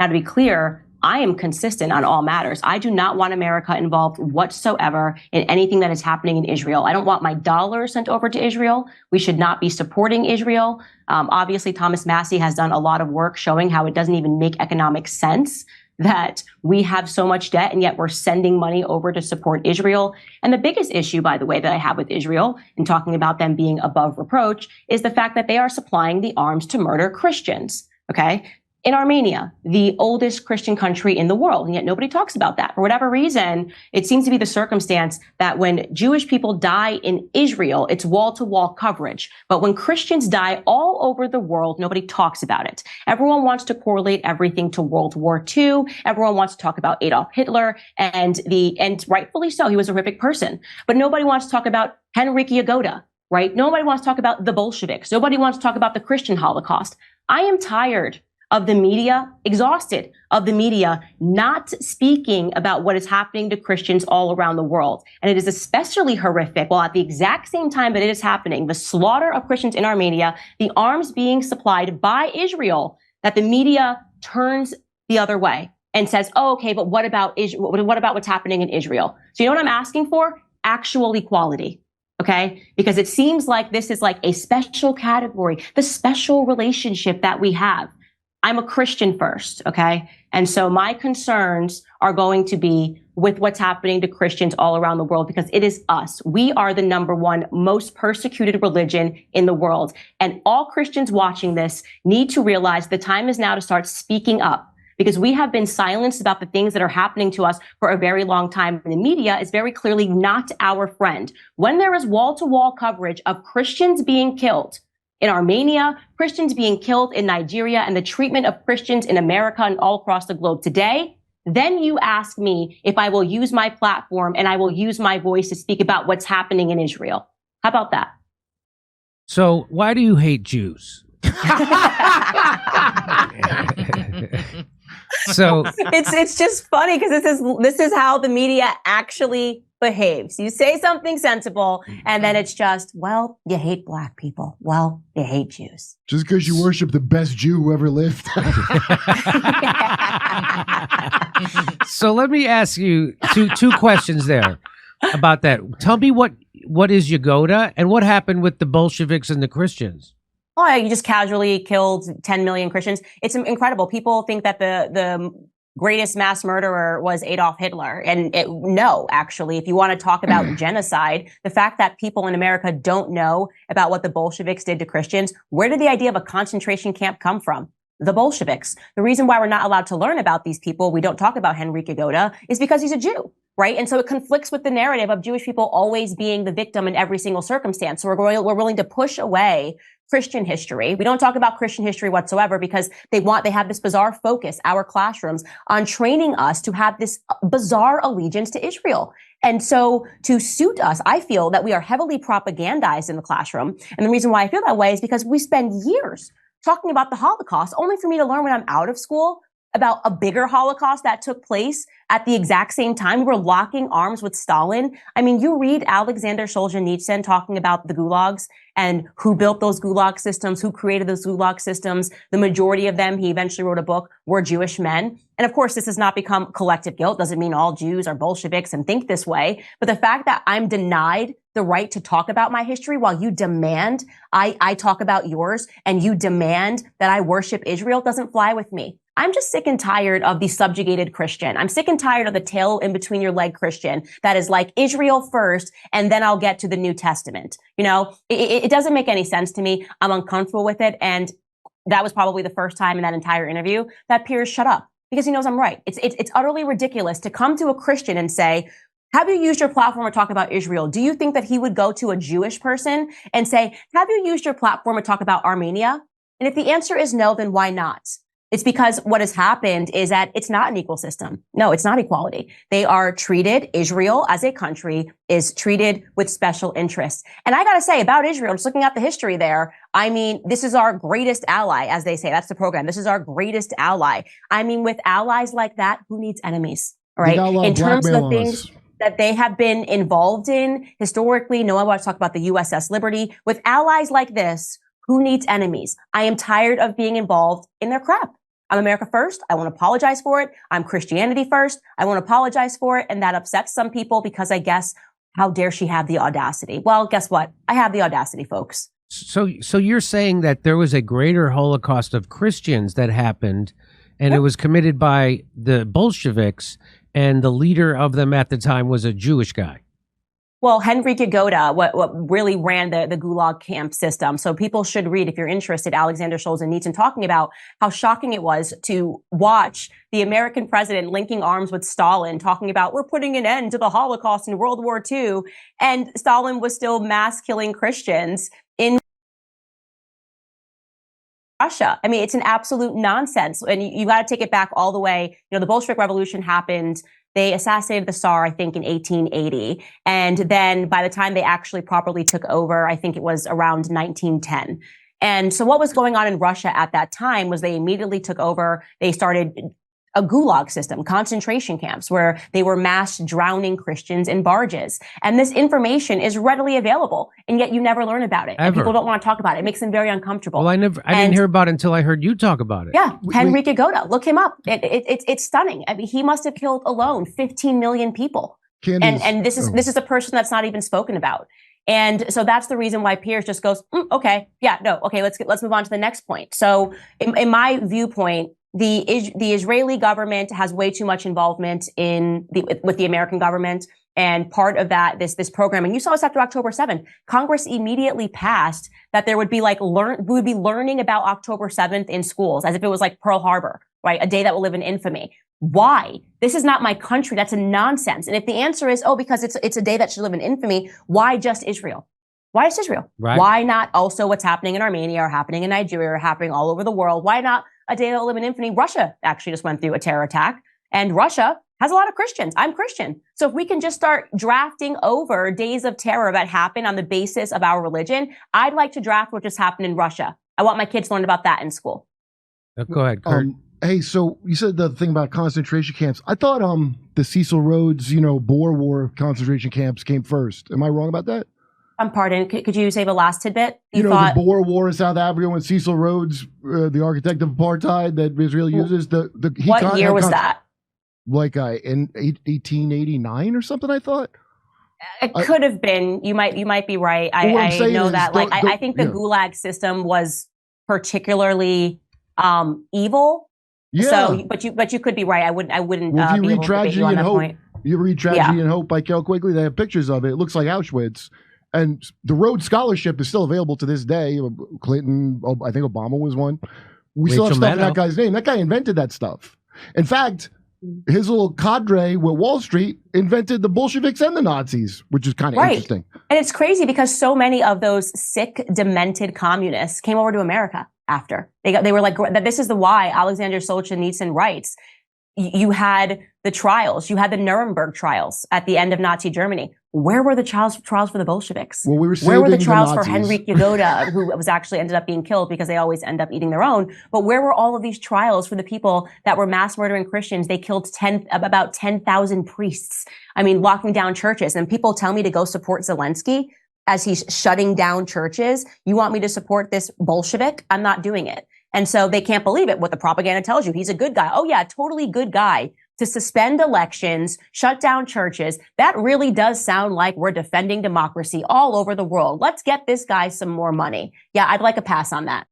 Now, to be clear, I am consistent on all matters. I do not want America involved whatsoever in anything that is happening in Israel. I don't want my dollars sent over to Israel. We should not be supporting Israel. Obviously, Thomas Massey has done a lot of work showing how it doesn't even make economic sense that we have so much debt and yet we're sending money over to support Israel. And the biggest issue, by the way, that I have with Israel in talking about them being above reproach is the fact that they are supplying the arms to murder Christians. Okay. In Armenia, the oldest Christian country in the world, and yet nobody talks about that. For whatever reason, it seems to be the circumstance that when Jewish people die in Israel, it's wall-to-wall coverage. But when Christians die all over the world, nobody talks about it. Everyone wants to correlate everything to World War II. Everyone wants to talk about Adolf Hitler, and rightfully so, he was a horrific person. But nobody wants to talk about Genrikh Yagodam, right? Nobody wants to talk about the Bolsheviks. Nobody wants to talk about the Christian Holocaust. I am tired of the media, exhausted of the media not speaking about what is happening to Christians all around the world. And it is especially horrific while at the exact same time that it is happening, the slaughter of Christians in Armenia, the arms being supplied by Israel, that the media turns the other way and says, oh, okay, but what about what about what's happening in Israel? So you know what I'm asking for? Actual equality. Okay, because it seems like this is like a special category, the special relationship that we have. I'm a Christian first, okay? And so my concerns are going to be with what's happening to Christians all around the world because it is us. We are the number one most persecuted religion in the world. And all Christians watching this need to realize the time is now to start speaking up because we have been silenced about the things that are happening to us for a very long time. And the media is very clearly not our friend. When there is wall-to-wall coverage of Christians being killed, in Armenia, Christians being killed in Nigeria, and the treatment of Christians in America and all across the globe today, then you ask me if I will use my platform and I will use my voice to speak about what's happening in Israel. How about that? So why do you hate Jews? So it's just funny because this is how the media actually behaves. You say something sensible, and then it's just, well, you hate black people. Well, you hate Jews. Just because you worship the best Jew who ever lived. So let me ask you two questions there about that. Tell me what is Yagodam and what happened with the Bolsheviks and the Christians? Oh, yeah, you just casually killed 10 million Christians. It's incredible. People think that the greatest mass murderer was Adolf Hitler. And no, actually, if you want to talk about genocide, the fact that people in America don't know about what the Bolsheviks did to Christians, where did the idea of a concentration camp come from? The Bolsheviks. The reason why we're not allowed to learn about these people, we don't talk about Genrikh Yagodam, is because he's a Jew. Right. And so it conflicts with the narrative of Jewish people always being the victim in every single circumstance. So we're willing to push away Christian history. We don't talk about Christian history whatsoever because they have this bizarre focus, our classrooms, on training us to have this bizarre allegiance to Israel. And so to suit us, I feel that we are heavily propagandized in the classroom. And the reason why I feel that way is because we spend years talking about the Holocaust, only for me to learn when I'm out of school about a bigger Holocaust that took place at the exact same time. We were locking arms with Stalin. I mean, you read Alexander Solzhenitsyn talking about the gulags and who built those gulag systems, who created those gulag systems. The majority of them, he eventually wrote a book, were Jewish men. And of course, this has not become collective guilt. Doesn't mean all Jews are Bolsheviks and think this way. But the fact that I'm denied the right to talk about my history while you demand I talk about yours and you demand that I worship Israel doesn't fly with me. I'm just sick and tired of the subjugated Christian. I'm sick and tired of the tail in between your leg Christian that is like Israel first, and then I'll get to the New Testament. You know, it doesn't make any sense to me. I'm uncomfortable with it. And that was probably the first time in that entire interview that Piers shut up because he knows I'm right. It's utterly ridiculous to come to a Christian and say, have you used your platform to talk about Israel? Do you think that he would go to a Jewish person and say, have you used your platform to talk about Armenia? And if the answer is no, then why not? It's because what has happened is that it's not an equal system. No, it's not equality. They are treated, Israel as a country is treated with special interests. And I got to say about Israel, just looking at the history there, I mean, this is our greatest ally, as they say. That's the program. This is our greatest ally. I mean, with allies like that, who needs enemies? All right. In terms of the things that they have been involved in historically, no one wants to talk about the USS Liberty. With allies like this, who needs enemies? I am tired of being involved in their crap. I'm America first. I won't apologize for it. I'm Christianity first. I won't apologize for it. And that upsets some people because I guess, how dare she have the audacity? Well, guess what? I have the audacity, folks. So you're saying that there was a greater Holocaust of Christians that happened, and it was committed by the Bolsheviks, and the leader of them at the time was a Jewish guy. Well, Genrikh Yagodam, what really ran the Gulag camp system. So people should read, if you're interested, Alexander Solzhenitsyn talking about how shocking it was to watch the American president linking arms with Stalin, talking about we're putting an end to the Holocaust in World War II. And Stalin was still mass killing Christians in Russia. I mean, it's an absolute nonsense. And you got to take it back all the way. You know, the Bolshevik Revolution happened. They assassinated the Tsar, I think, in 1880. And then by the time they actually properly took over, I think it was around 1910. And so what was going on in Russia at that time was they immediately took over. They started a gulag system, concentration camps, where they were mass drowning Christians in barges. And this information is readily available, and yet you never learn about it. And people don't want to talk about it. It makes them very uncomfortable. Well, I didn't hear about it until I heard you talk about it. Yeah, Genrikh Yagodam. Look him up. It's stunning. I mean, he must have killed alone 15 million people. Candace, and this is a person that's not even spoken about. And so that's the reason why Piers just goes, okay, yeah, no, okay, let's move on to the next point. So in my viewpoint, the Israeli government has way too much involvement with the American government. And part of that, this program, and you saw this after October 7th, Congress immediately passed that there would be we would be learning about October 7th in schools as if it was like Pearl Harbor, right? A day that will live in infamy. Why? This is not my country. That's a nonsense. And if the answer is, because it's a day that should live in infamy, why just Israel? Why just Israel? Right. Why not also what's happening in Armenia or happening in Nigeria or happening all over the world? Why not a day that will live in infamy? Russia actually just went through a terror attack, and Russia has a lot of Christians. I'm Christian. So if we can just start drafting over days of terror that happen on the basis of our religion, I'd like to draft what just happened in Russia. I want my kids to learn about that in school. Go ahead, Kurt. Hey, so you said the thing about concentration camps. I thought the Cecil Rhodes, Boer War concentration camps came first. Am I wrong about that? Pardon, could you say the last tidbit? The Boer War in South Africa when Cecil Rhodes, the architect of apartheid that Israel uses, what year was that? Like in 1889 or something, I thought. It could have been. You might be right. I know that. I think the Gulag system was particularly evil. Yeah. So, but you could be right. I wouldn't. Well, if you be read able to debate Tragedy you on and that Hope, point. you read Tragedy and Hope by Kel Quigley. They have pictures of it. It looks like Auschwitz. And the Rhodes Scholarship is still available to this day. Clinton, I think Obama was one. We still have stuff in that guy's name. That guy invented that stuff. In fact, his little cadre with Wall Street invented the Bolsheviks and the Nazis, which is kind of interesting. And it's crazy because so many of those sick, demented communists came over to America after. They were like, this is why Alexander Solzhenitsyn writes, you had the trials, you had the Nuremberg trials at the end of Nazi Germany. Where were the trials for the Bolsheviks? Well, where were the trials for Genrikh Yagodam, who was actually ended up being killed because they always end up eating their own? But where were all of these trials for the people that were mass murdering Christians? They killed about 10,000 priests. I mean, locking down churches. And people tell me to go support Zelensky as he's shutting down churches. You want me to support this Bolshevik? I'm not doing it. And so they can't believe it. What the propaganda tells you. He's a good guy. Oh yeah, totally good guy. To suspend elections, shut down churches. That really does sound like we're defending democracy all over the world. Let's get this guy some more money. Yeah, I'd like a pass on that.